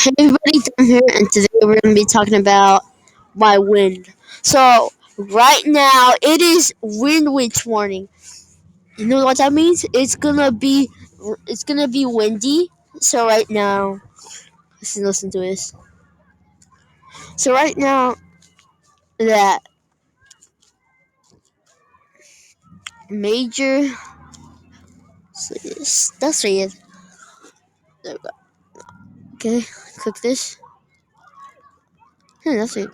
Hey everybody, I'm here, and today we're going to be talking about my wind. So, right now, it is wind witch warning. You know what that means? It's gonna be windy. So right now, listen to this. So right now, that major, that's it. There we go. Okay, click this. That's it.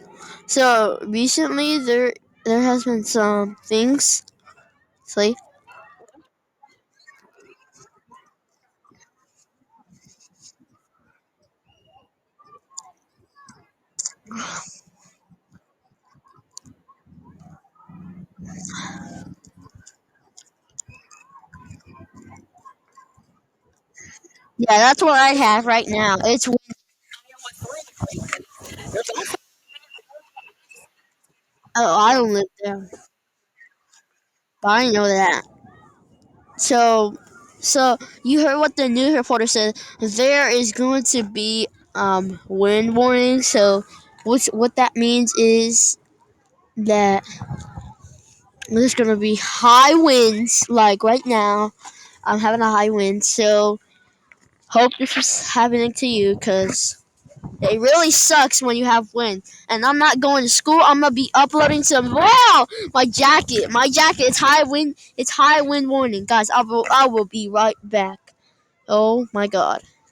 So recently, there has been some things. See, yeah, that's what I have right now. It's I don't live there, but I know that. So, so you heard what the news reporter said. There is going to be wind warning. So, what that means is that there's going to be high winds. Like right now, I'm having a high wind. So, hope this is happening to you, because it really sucks when you have wind. And I'm not going to school. I'm gonna be uploading some. Wow, my jacket. My jacket. It's high wind. It's high wind warning, guys. I will be right back. Oh my god.